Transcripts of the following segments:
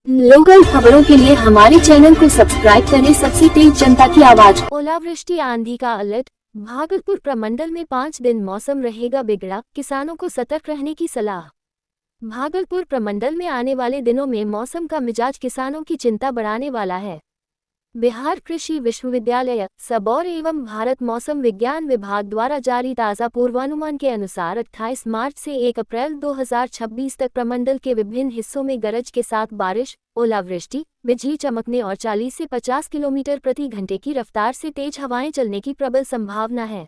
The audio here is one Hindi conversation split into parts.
लोकल खबरों के लिए हमारे चैनल को सब्सक्राइब करें। सबसे तेज जनता की आवाज। ओलावृष्टि आंधी का अलर्ट। भागलपुर प्रमंडल में 5 दिन मौसम रहेगा बिगड़ा, किसानों को सतर्क रहने की सलाह। भागलपुर प्रमंडल में आने वाले दिनों में मौसम का मिजाज किसानों की चिंता बढ़ाने वाला है। बिहार कृषि विश्वविद्यालय सबौर एवं भारत मौसम विज्ञान विभाग द्वारा जारी ताज़ा पूर्वानुमान के अनुसार 28 मार्च से 1 अप्रैल 2026 तक प्रमंडल के विभिन्न हिस्सों में गरज के साथ बारिश, ओलावृष्टि, बिजली चमकने और 40 से 50 किलोमीटर प्रति घंटे की रफ्तार से तेज हवाएं चलने की प्रबल संभावना है।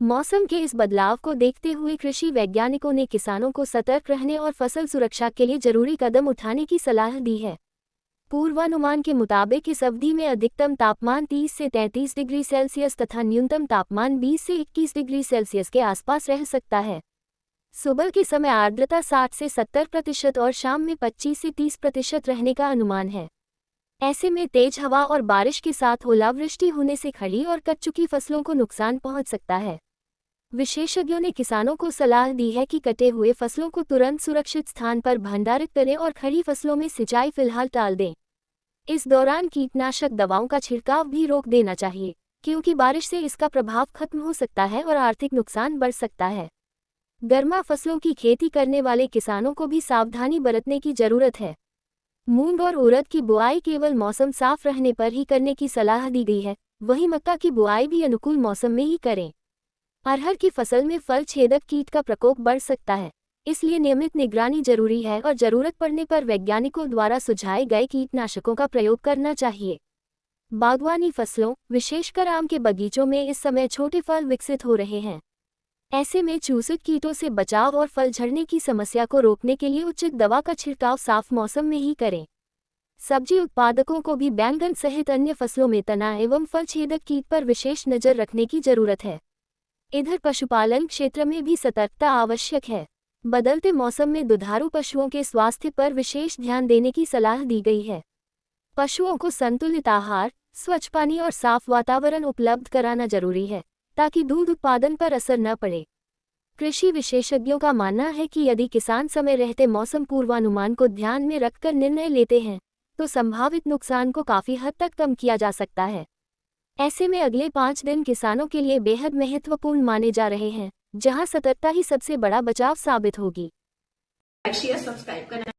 मौसम के इस बदलाव को देखते हुए कृषि वैज्ञानिकों ने किसानों को सतर्क रहने और फसल सुरक्षा के लिए जरूरी कदम उठाने की सलाह दी है। पूर्वानुमान के मुताबिक इस अवधि में अधिकतम तापमान 30 से 33 डिग्री सेल्सियस तथा न्यूनतम तापमान 20 से 21 डिग्री सेल्सियस के आसपास रह सकता है। सुबह के समय आर्द्रता 60 से 70% और शाम में 25 से 30% रहने का अनुमान है। ऐसे में तेज हवा और बारिश के साथ ओलावृष्टि होने से खड़ी और कट चुकी फसलों को नुकसान पहुंच सकता है। विशेषज्ञों ने किसानों को सलाह दी है कि कटे हुए फसलों को तुरंत सुरक्षित स्थान पर भंडारित करें और खड़ी फसलों में सिंचाई फिलहाल टाल दें। इस दौरान कीटनाशक दवाओं का छिड़काव भी रोक देना चाहिए, क्योंकि बारिश से इसका प्रभाव खत्म हो सकता है और आर्थिक नुकसान बढ़ सकता है। गर्मा फसलों की खेती करने वाले किसानों को भी सावधानी बरतने की जरूरत है। मूंग और उड़द की बुआई केवल मौसम साफ रहने पर ही करने की सलाह दी गई है, वहीं मक्का की बुआई भी अनुकूल मौसम में ही करें। अरहर की फसल में फल छेदक कीट का प्रकोप बढ़ सकता है, इसलिए नियमित निगरानी जरूरी है और जरूरत पड़ने पर वैज्ञानिकों द्वारा सुझाए गए कीटनाशकों का प्रयोग करना चाहिए। बागवानी फसलों, विशेषकर आम के बगीचों में इस समय छोटे फल विकसित हो रहे हैं। ऐसे में चूसक कीटों से बचाव और फल झड़ने की समस्या को रोकने के लिए उचित दवा का छिड़काव साफ मौसम में ही करें। सब्जी उत्पादकों को भी बैंगन सहित अन्य फसलों में तना एवं फल छेदक कीट पर विशेष नजर रखने की जरूरत है। इधर पशुपालन क्षेत्र में भी सतर्कता आवश्यक है। बदलते मौसम में दुधारू पशुओं के स्वास्थ्य पर विशेष ध्यान देने की सलाह दी गई है। पशुओं को संतुलित आहार, स्वच्छ पानी और साफ वातावरण उपलब्ध कराना जरूरी है, ताकि दूध उत्पादन पर असर न पड़े। कृषि विशेषज्ञों का मानना है कि यदि किसान समय रहते मौसम पूर्वानुमान को ध्यान में रखकर निर्णय लेते हैं, तो संभावित नुकसान को काफी हद तक कम किया जा सकता है। ऐसे में अगले 5 दिन किसानों के लिए बेहद महत्वपूर्ण माने जा रहे हैं, जहां सतर्कता ही सबसे बड़ा बचाव साबित होगी। शेयर सब्सक्राइब करना।